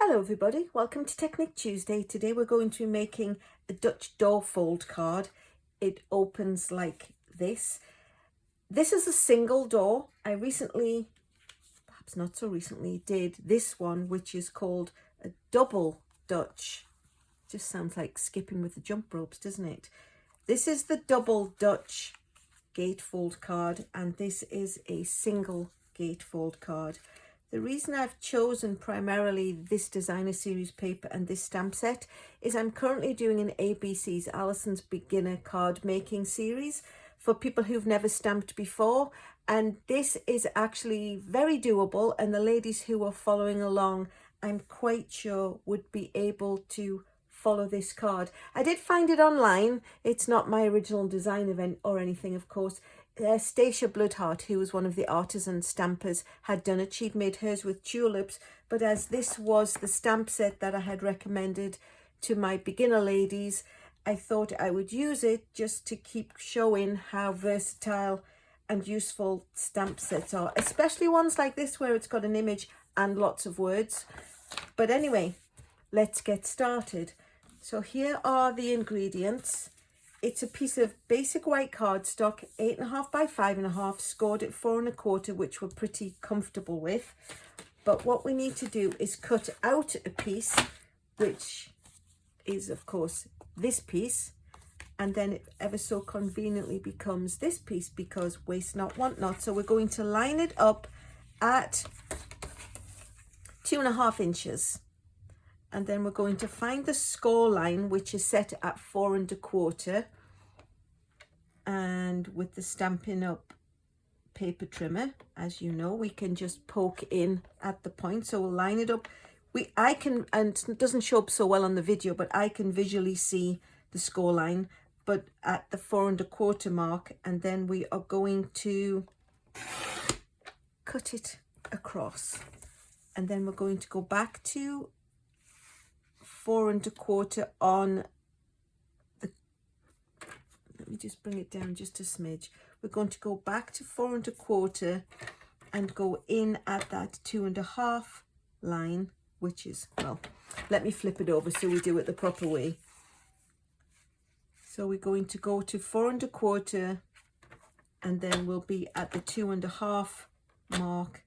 Hello everybody, welcome to Technique Tuesday. Today we're going to be making a Dutch door fold card. It opens like this. This is a single door. I recently, perhaps not so recently, did this one, which is called a double Dutch. Just sounds like skipping with the jump ropes, doesn't it? This is the double Dutch gatefold card, and this is a single gatefold card. The reason I've chosen primarily this designer series paper and this stamp set is I'm currently doing an ABC's Alyson's beginner card making series for people who've never stamped before, and this is actually very doable, and the ladies who are following along I'm quite sure would be able to follow this card. I did find it online. It's not my original design event or anything, of course. Stacia Bloodheart, who was one of the artisan stampers, had done it. She'd made hers with tulips, but as this was the stamp set that I had recommended to my beginner ladies, I thought I would use it just to keep showing how versatile and useful stamp sets are, especially ones like this where it's got an image and lots of words. But anyway, let's get started. So here are the ingredients. It's a piece of basic white cardstock, 8.5 by 5.5, scored at 4 1/4, which we're pretty comfortable with. But what we need to do is cut out a piece, which is of course this piece, and then it ever so conveniently becomes this piece, because waste not, want not. So we're going to line it up at 2.5 inches. And then we're going to find the score line, which is set at 4 1/4, and with the Stampin' Up paper trimmer, as you know, we can just poke in at the point. So we'll line it up. I can, and it doesn't show up so well on the video, but I can visually see the score line, but at the 4 1/4 mark, and then we are going to cut it across, and then we're going to go back to 4 1/4 on the, let me just bring it down just a smidge. We're going to go back to 4 1/4 and go in at that 2.5 line, which is, well, let me flip it over so we do it the proper way. So we're going to go to 4 1/4, and then we'll be at the 2.5 mark.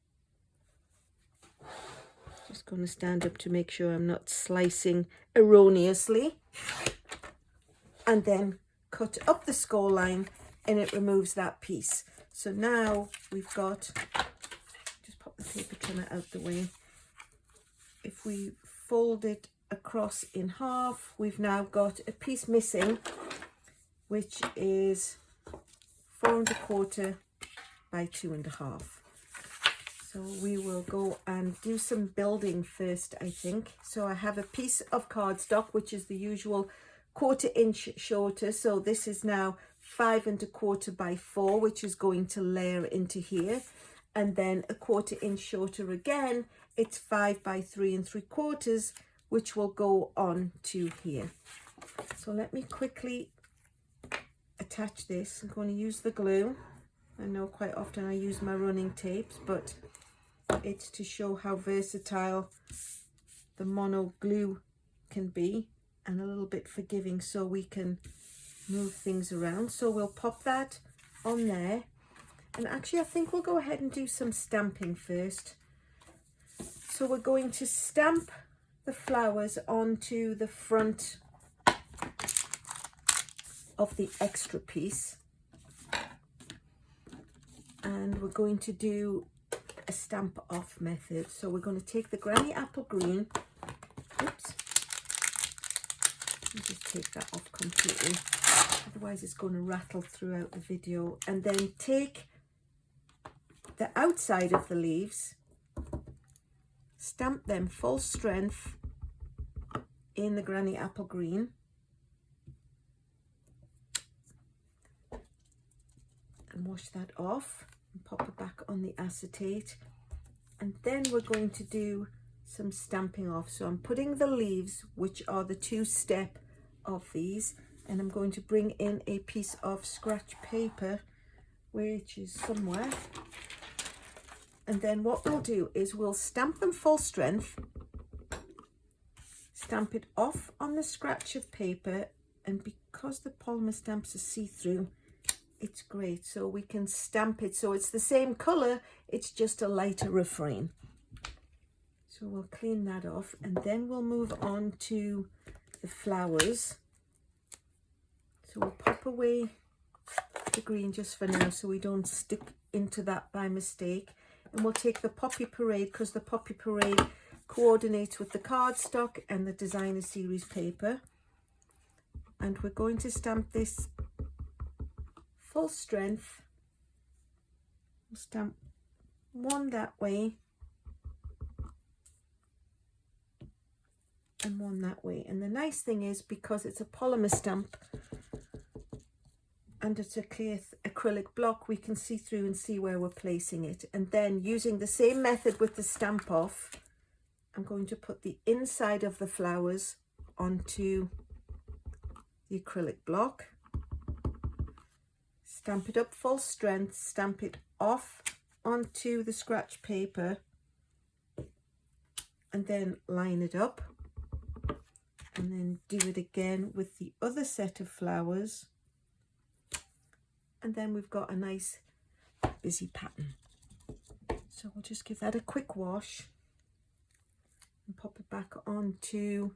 Just going to stand up to make sure I'm not slicing erroneously, and then cut up the score line, and it removes that piece. So now we've got, just pop the paper trimmer out the way. If we fold it across in half, we've now got a piece missing, which is 4 1/4 by 2.5. So we will go and do some building first, I think. So I have a piece of cardstock, which is the usual 1/4 inch shorter. So this is now 5 1/4 by 4, which is going to layer into here. And then a 1/4 inch shorter again, it's 5 by 3 3/4, which will go on to here. So let me quickly attach this. I'm going to use the glue. I know quite often I use my running tapes, but it's to show how versatile the mono glue can be, and a little bit forgiving, so we can move things around. So we'll pop that on there, and actually I think we'll go ahead and do some stamping first. So we're going to stamp the flowers onto the front of the extra piece, and we're going to do a stamp off method. So we're going to take the Granny Apple Green, oops, let me just take that off completely, otherwise it's going to rattle throughout the video, and then take the outside of the leaves, stamp them full strength in the Granny Apple Green, and wash that off and pop it back on the acetate. And then we're going to do some stamping off. So I'm putting the leaves, which are the 2-step of these, and I'm going to bring in a piece of scratch paper, which is somewhere, and then what we'll do is we'll stamp them full strength, stamp it off on the scratch of paper, and because the polymer stamps are see-through, it's great. So we can stamp it so it's the same color, it's just a lighter refrain. So we'll clean that off, and then we'll move on to the flowers. So we'll pop away the green just for now so we don't stick into that by mistake. And we'll take the Poppy Parade, because the Poppy Parade coordinates with the cardstock and the designer series paper. And we're going to stamp this full strength. We'll stamp one that way and one that way. And the nice thing is, because it's a polymer stamp and it's a clear acrylic block, we can see through and see where we're placing it. And then using the same method with the stamp off, I'm going to put the inside of the flowers onto the acrylic block, stamp it up full strength, stamp it off onto the scratch paper, and then line it up, and then do it again with the other set of flowers. And then we've got a nice busy pattern. So we'll just give that a quick wash and pop it back onto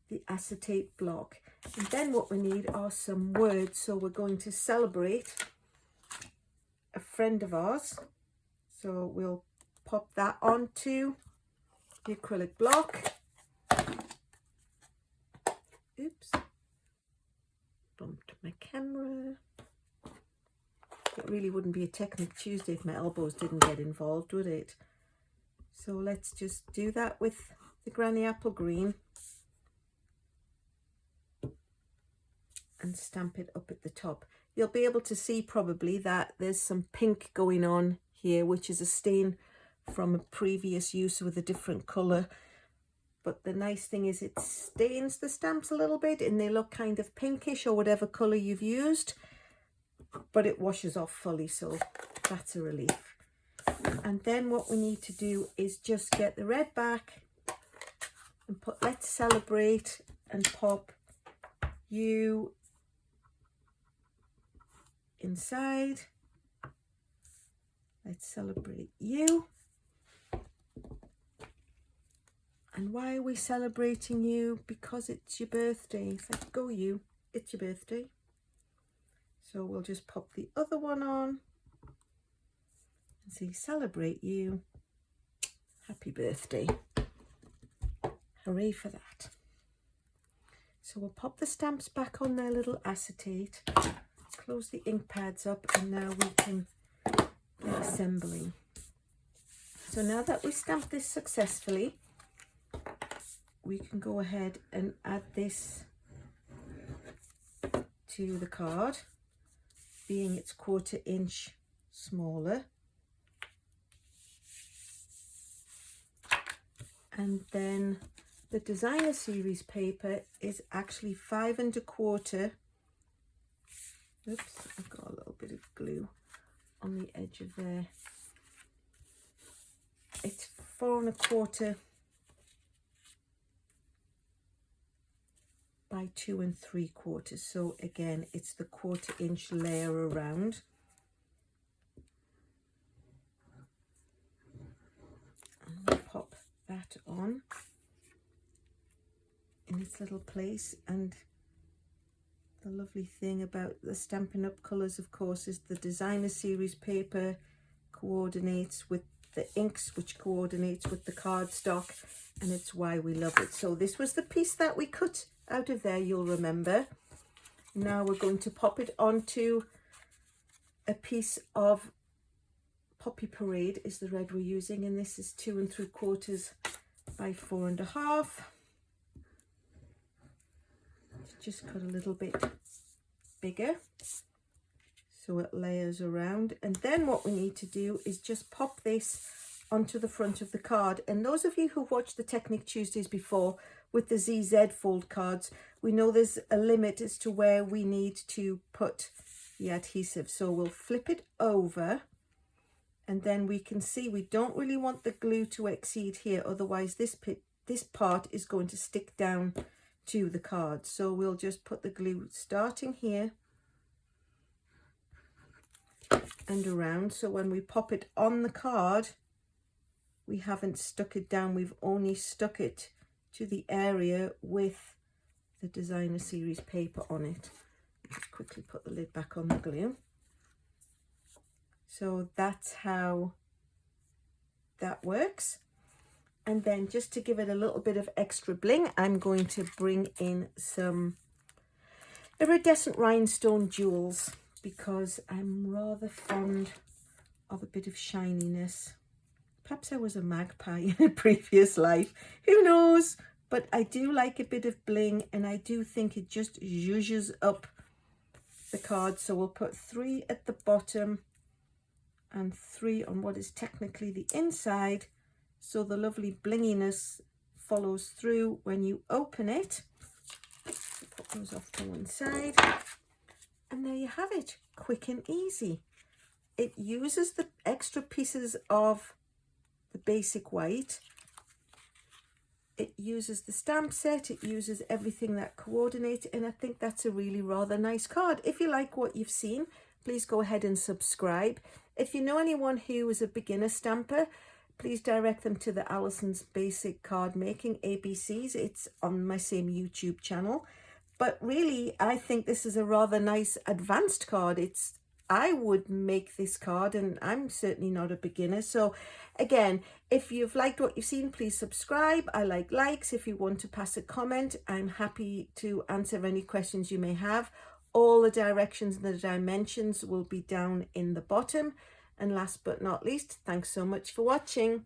the acetate block. And then what we need are some words. So we're going to celebrate a friend of ours. So we'll pop that onto the acrylic block. Oops, bumped my camera. It really wouldn't be a Technic Tuesday if my elbows didn't get involved, would it? So let's just do that with the Granny Apple Green and stamp it up at the top. You'll be able to see probably that there's some pink going on here, which is a stain from a previous use with a different colour. But the nice thing is it stains the stamps a little bit and they look kind of pinkish or whatever colour you've used, but it washes off fully, so that's a relief. And then what we need to do is just get the red back and put Let's Celebrate and pop you inside. Let's celebrate you. And why are we celebrating you? Because it's your birthday. Let's go you, it's your birthday. So we'll just pop the other one on and say celebrate you, happy birthday. Hooray for that. So we'll pop the stamps back on their little acetate, close the ink pads up, and now we can get assembling. So now that we stamped this successfully, we can go ahead and add this to the card, being it's 1/4 inch smaller. And then the designer series paper is actually 5 1/4. Oops, I've got a little bit of glue on the edge of there. It's 4 1/4 by 2 3/4. So again, it's the 1/4 inch layer around. And we'll pop that on in its little place. And the lovely thing about the Stampin' Up! Colours, of course, is the designer series paper coordinates with the inks, which coordinates with the cardstock, and it's why we love it. So this was the piece that we cut out of there, you'll remember. Now we're going to pop it onto a piece of Poppy Parade, is the red we're using, and this is 2 3/4 by 4 1/2. Just cut a little bit bigger so it layers around. And then what we need to do is just pop this onto the front of the card. And those of you who've watched the Technic Tuesdays before with the ZZ fold cards, we know there's a limit as to where we need to put the adhesive. So we'll flip it over, and then we can see we don't really want the glue to exceed here, otherwise this this part is going to stick down to the card. So we'll just put the glue starting here and around, so when we pop it on the card, we haven't stuck it down, we've only stuck it to the area with the designer series paper on it. Just quickly put the lid back on the glue. So that's how that works. And then just to give it a little bit of extra bling, I'm going to bring in some iridescent rhinestone jewels, because I'm rather fond of a bit of shininess. Perhaps I was a magpie in a previous life, who knows? But I do like a bit of bling, and I do think it just zhuzhes up the card. So we'll put 3 at the bottom and 3 on what is technically the inside, so the lovely blinginess follows through when you open it. Put those off to one side. And there you have it, quick and easy. It uses the extra pieces of the basic white. It uses the stamp set, it uses everything that coordinates, and I think that's a really rather nice card. If you like what you've seen, please go ahead and subscribe. If you know anyone who is a beginner stamper, please direct them to the Alyson's Basic Card Making ABCs. It's on my same YouTube channel. But really, I think this is a rather nice advanced card. I would make this card, and I'm certainly not a beginner. So again, if you've liked what you've seen, please subscribe. I like likes. If you want to pass a comment, I'm happy to answer any questions you may have. All the directions and the dimensions will be down in the bottom. And last but not least, thanks so much for watching.